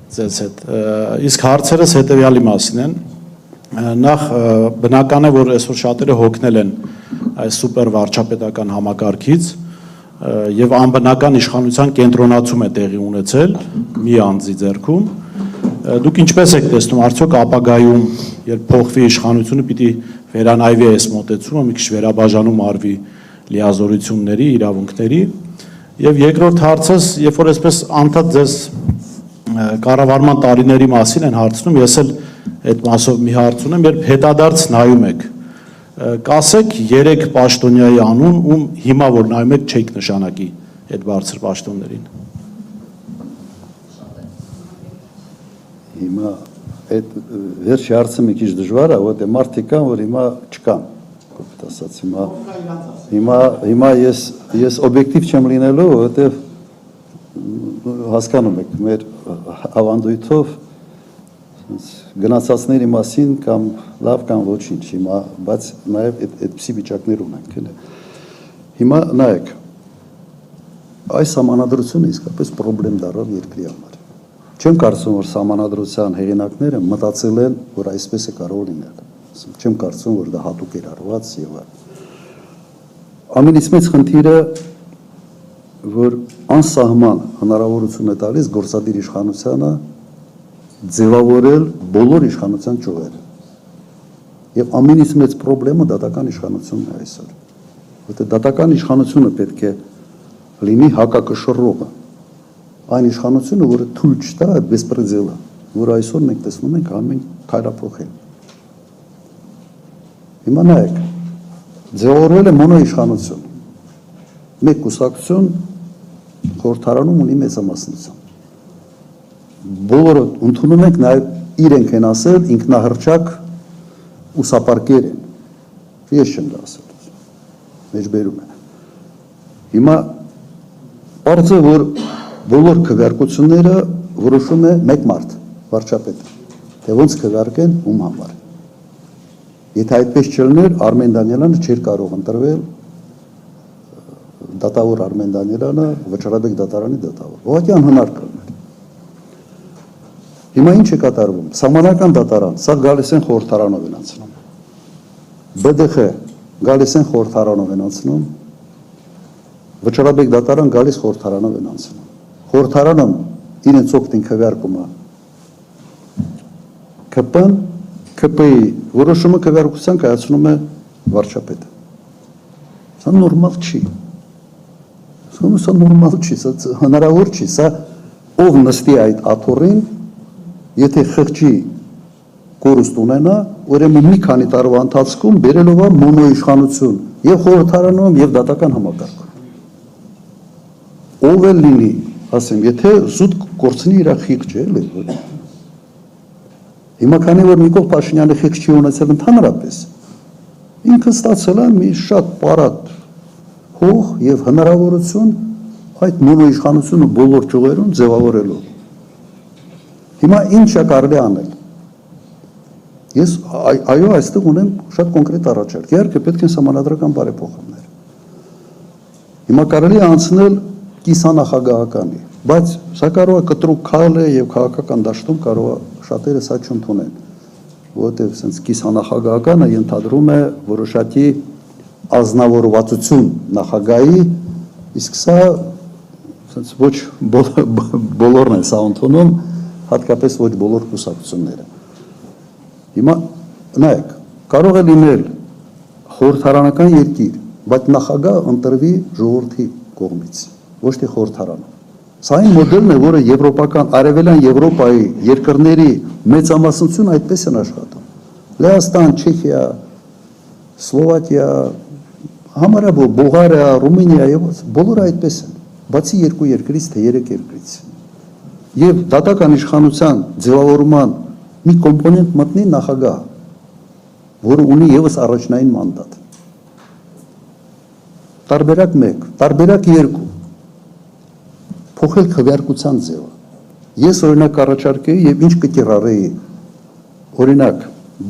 ձեզ հետ։ Իսկ հարցերս հետևյալի մասին են։ Նախ բնական է, որ այսօր շատերը հոգնել են այս սուպեր վարչապետական համակարգից եւ անբնական իշխանության կենտրոնացում է տեղի ունեցել մի անձի ձեռքում։ Դուք ինչպես եք տեսնում, արդյոք ապագայում, երբ փոխվի իշխանությունը, պիտի վերանայվի այս մոտեցումը, մի քիչ վերաբաժանում արվի լիազորությունների, իրավունքների։ Եվ երկրորդ հարցս, երբ որ այսպես անդադ ձեզ կառավարման տարիների մասին են հարցնում, ես էլ այդ մասով մի հարց ունեմ, երբ հետադարձ նայում եք, կասեք 3 պաշտոնյայի անուն, ում հիմա որ նայում եք չեք նշանակի այդ բարձր պաշտոններին։ Հիմա այդ վերջի հարցը մի քիչ դժվար է, որտեղ մարդիկ կան, որ հիմա չկան, կոպիտ ասած, հիմա ես օբյեկտիվ չեմ լինելու, որտեղ հասկանում եք, մեր ավանդույթով գնացածների մասին կամ լավ կամ ոչինչ, հիմա, բայց նաև այդպիսի վիճակներ ունենք, հիմա նայեք, այս համանadrությունը իսկապես պրոբլեմ դառավ երկրի համար։ Չեմ կարծում, որ համանadrության հեղինակները մտածել են, որ այսպես է կարող լինել, չեմ կարծում, որ դա հատուկ էր արված եւ ամենից մեծ խնդիրը, որ անսահման հնարավորություն է տալիս գործադիր իշխանությանը ձևավորել բոլոր իշխանության ճյուղերը։ Եվ ամենից մեծ պրոբլեմը դատական իշխանությունն է այսօր։ Որտեղ դատական իշխանությունը պետք է լինի հակակշռողը։ Այն իշխանությունը, որը թույլ չտա այդ բեսպրեդելը, որ այսօր մենք տեսնում ենք ամեն քայլափոխել։ Հիմա նայեք, ձևավորվել է մոնոիշխանություն։ Մեկ կուսակցություն խորհրդարանում ունի մեծամասնություն։ Բոլորը ընդունում ենք նաև իրենք են ասել ինքնահռչակ ուսապարկեր են։ Ես չեմ դա ասել։ Մեջբերում են։ Հիմա պարզ է, որ բոլոր քվեարկությունները որոշում է մեկ մարդ, վարչապետը, թե ոնց քվեարկեն ում համար։ Եթե այդպես չլիներ, Արմեն Դանիելյանը չէր կարող ընտրվել դատավոր Արմեն Դանիելյանը Վճռաբեկ դատարանի դատավոր։ Ուղղակի անհնար կլիներ։ Հիմա ինչ է կատարվում։ Սահմանական դատարան, սա գալիս են խորհրդարանով են անցնում։ ԲԴԽ գալիս են խորհրդարանով են անցնում։ Վճռաբեկ դատարան գալիս խորհրդարանով են անցնում։ Խորհրդարանում իրենց օգտին քվեարկում է ԿՊ-ն, ԿՊ-ի որոշումը քվեարկության կայացնում է վարչապետը։ Սա նորմալ չի։ Սա նորմալ չի, սա հնարավոր չի, սա ով նստի այդ աթոռին, եթե խղճի կորուստ ունենա, ուրեմն մի քանի տարվա ընթացքում բերելով է մոնոիշխանություն եւ խորհրդարանում եւ դատական համակարգում։ Ով էլ լինի, ասեմ, եթե զուտ կորցնի իր խիղճը, էլի։ Հիմա քանի որ Նիկոլ Փաշինյանը խիղճ չի ունեցել ընդհանրապես, ինքը ստացել է մի շատ պարատ հող եւ հնարավորություն այդ մոնոիշխանությունը բոլոր ճյուղերում ձևավորելու։ Հիմա ինչ է կարելի անել։ Ես այո, այստեղ ունեմ շատ կոնկրետ առաջարկ։ Իհարկե պետք են համանadrական բարեփոխումներ։ Հիմա կարելի է անցնել կիսանախագահականի, բայց սա կարող է կտրուկ քայլ է եւ քաղաքական դաշտում կարող է շատերը սա չընդունեն, որովհետեւ sense կիսանախագահականը ենթադրում է որոշակի ազնվորվածություն նախագահի, իսկ սա sense ոչ բոլորն են սա ընդունում, հատկապես ոչ բոլոր կուսակցությունները։ Հիմա նայեք, կարող է լինել խորհրդարանական երկիր, բայց նախագահ ընտրվի ժողովրդի կողմից, ոչ թե խորհրդարանում։ Սա այն մոդելն է, որը եվրոպական, արևելյան Եվրոպայի երկրների մեծամասնությունը այդպես են աշխատում։ Լեհաստան, Չեխիա, Սլովակիա, համարյա Բուլղարիա, Ռումինիա եւ բոլորը այդպես են, բացի 2 երկրից թե 3 երկրից։ Եվ դատական իշխանության ձևավորման մի կոմպոնենտ մտնի նախագահ, որը ունի եւս առաջնային մանդատ։ Տարբերակ 1, տարբերակ 2, փոխել քվեարկության ձևը։ Ես օրինակ առաջարկեի եւ ինչ կկիրառեի, օրինակ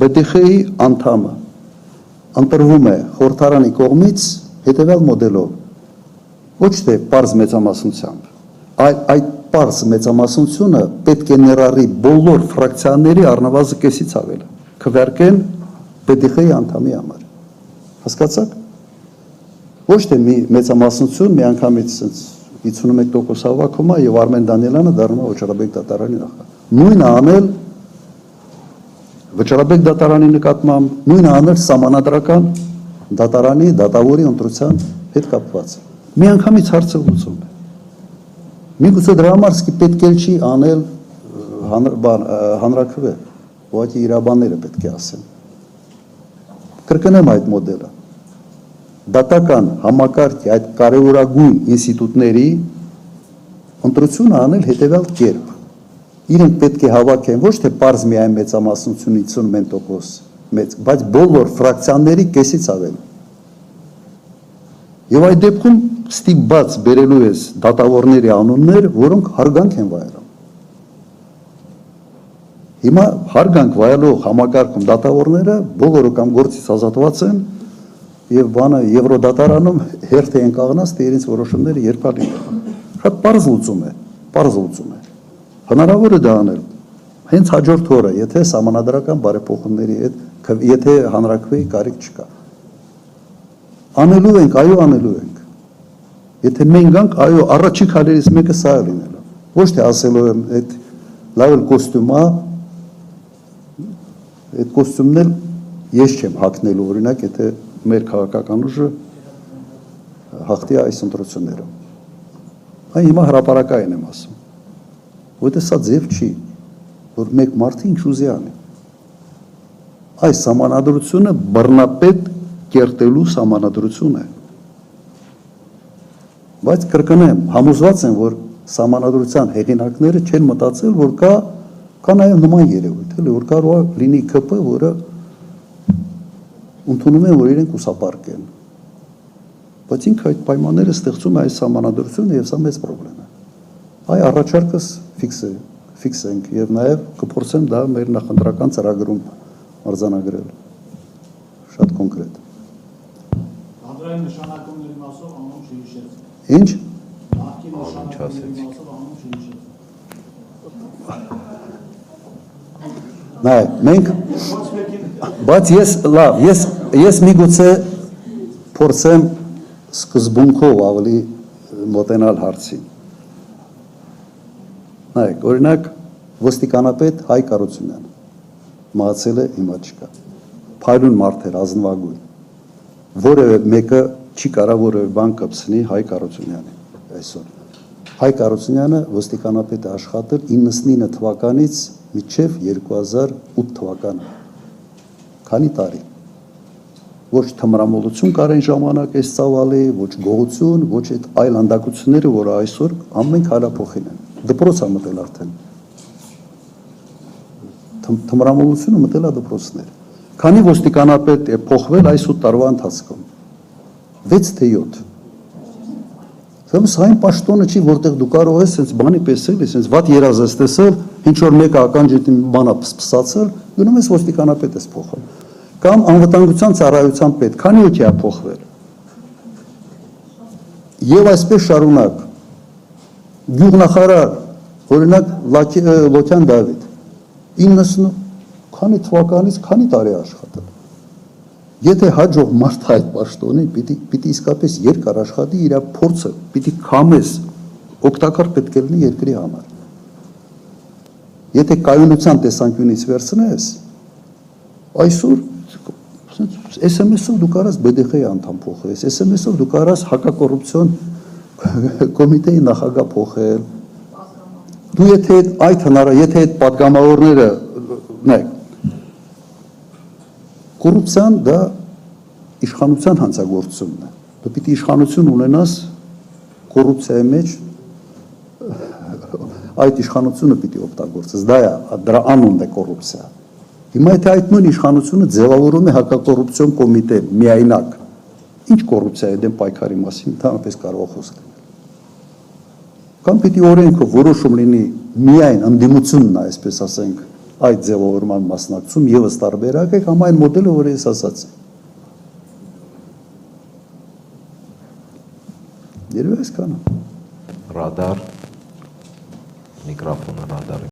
ԲԴԽ-ի անդամը ընտրվում է խորհրդարանի կողմից հետեւյալ մոդելով, ոչ թե պարզ մեծամասնությամբ, այդ պարզ մեծամասնությունը պետք է ներառի բոլոր ֆրակցիաների առնվազն կեսից ավելը, քվերկեն ՊՏԽ-ի անդամի համար։ Հասկացաք։ Ոչ թե մի մեծամասնություն մի անգամից 51% հավաքում է եւ Արմեն Դանիելյանը դառնում է Վճռաբեկ դատարանի նախարար։ Նույնը անել Վճռաբեկ դատարանի նկատմամբ, նույնը անել Սահմանադրական դատարանի դատավորի ընտրության հետ կապված։ Մի անգամից հարցը լուծում է։ Միգուցե դրա համար պետք է չի անել հանրաքվե, ուղղակի իրավաբանները պետք է ասեն։ Կրկնեմ այդ մոդելը։ Դատական համակարգի այդ կարևորագույն ինստիտուտների ընտրությունը անել հետևյալ կերպ։ Իրենք պետք է հավաքեն ոչ թե պարզ միայն մեծամասնություն 51%, բայց բոլոր ֆրակցիաների կեսից ավել։ Եվ այդ դեպքում ստիպված բերելու ես դատավորների անուններ, որոնք հարգանք են վայելում։ Հիմա հարգանք վայելող համակարգում դատավորները բոլորը կամ գործից ազատված են եւ բանը Եվրոդատարանում հերթ են կանգնած, թե իրենց որոշումները երբ ալին։ Շատ պարզ լուծում է։ Հնարավոր է դա անել։ Հենց հաջորդ օրը, եթե սահմանադրական բարեփոխումների հետ, եթե հանրաքվեի կարիք չկա։ Անելու ենք, այո, անելու ենք։ Եթե մենք գանք, այո, առաջի քայլերից մեկը սա է լինելու։ Ոչ թե ասելու եմ, այդ լավ էլ կոստյում է, այդ կոստյումն էլ ես չեմ հագնելու, օրինակ, եթե մեր քաղաքական ուժը հաղթի այս ընտրություններում։ Այն հիմա հրապարակային եմ ասում։ Որտե սա ձև չի, որ մեկ մարդը ինչ ուզի անի։ Այս սահմանադրությունը բռնապետ կերտելու սահմանադրություն է։ Բայց կրկնեմ, համոզված եմ, որ սահմանադրության հեղինակները չեն մտածել, որ կա նաև նման երևույթ, էլի, որ կարող է լինի ԿՊ, որը ընդունում են, որ իրենք ուսապարկ են։ Բայց ինքը այդ պայմանները ստեղծում է այս սահմանադրությունը եւ սա մեծ պրոբլեմ է։ Այ առաջարկս ֆիքսենք եւ նաեւ կփորձեմ դա մեր նախընտրական ծրագրում արձանագրել։ Շատ կոնկրետ։ Հանրային նշանակումների մասով անուն չհիշեց։ Ինչ։ Նախկին նշանակումների մասով անուն չհիշեց։ Նայ, մենք բայց ես միգուցե փորձեմ սկզբունքով ավելի մոտենալ հարցին։ Նայեք, օրինակ ոստիկանապետ Հայկ Կարությունյան մահացել է, հիմա չկա։ Փայլուն մարդ էր, ազնվագույն։ Որևէ մեկը չի կարող որևէ բան կպցնի Հայկ Կարությունյանին այսօր։ Հայկ Կարությունյանը ոստիկանապետ է աշխատել 99 թվականից մինչև 2008 թվականը։ Քանի տարի։ Ոչ թմրամոլություն կար այն ժամանակ այս ծավալի, ոչ գողություն, ոչ այդ այլ անդակությունները, որը այսօր ամեն քայլափոխին են։ Դպրոց է մտել արդեն։ Թմրամոլությունը մտել է դպրոցներ։ Քանի ոստիկանապետ է փոխվել այս 8 տարվա ընթացքում։ 6 թե 7։ Սա այն պաշտոնը չի, որտեղ դու կարող ես sense բանի պես էլի, sense վատ երազ ես տեսել, ինչ որ մեկը ականջիդ բանա փսացել, գնում ես ոստիկանապետ ես փոխել։ Կամ անվտանգության ծառայության պետ, քանի օքի է փոխվել։ Եվ այսպես շարունակ։ Գյուղնախարար, օրինակ Լոքյան Դավիթ 90 քանի թվականից քանի տարի աշխատել։ Եթե հաջող մարդ այդ պաշտոնի պիտի իսկապես երկար աշխատի, իր փորձը պիտի կամես օգտակար պետք է լինի երկրի համար։ Եթե կայունության տեսանկյունից վերցնես, այսօր SMS-ով դու կարաս BDԽ-ի անդամ փոխես, SMS-ով դու կարաս հակակոռուպցիոն կոմիտեի նախագահ փոխել։ Դու եթե այդ պատգամավորները, նայեք, կոռուպցիան դա իշխանության հանցագործությունն է։ Դու պիտի իշխանություն ունենաս կոռուպցիայի մեջ, այդ իշխանությունը պիտի օգտագործես, դրա անունն է կոռուպցիա։ Հիմա եթե այդ նույն իշխանությունը ձևավորում է հակակոռուպցիոն կոմիտե միայնակ, ինչ կոռուպցիայի դեմ պայքարի մասին ընդհանրապես կարող խոսք լինել։ Կամ պիտի օրենքով որոշում լինի միայն ընդդիմությունն է, այսպես ասենք, այդ ձևավորման մասնակցում եւս տարբերակ է կամ այն մոդելը, որը ես ասացի։ Երևի այսքանը։ Ռադար միկրոֆոնը, ռադարը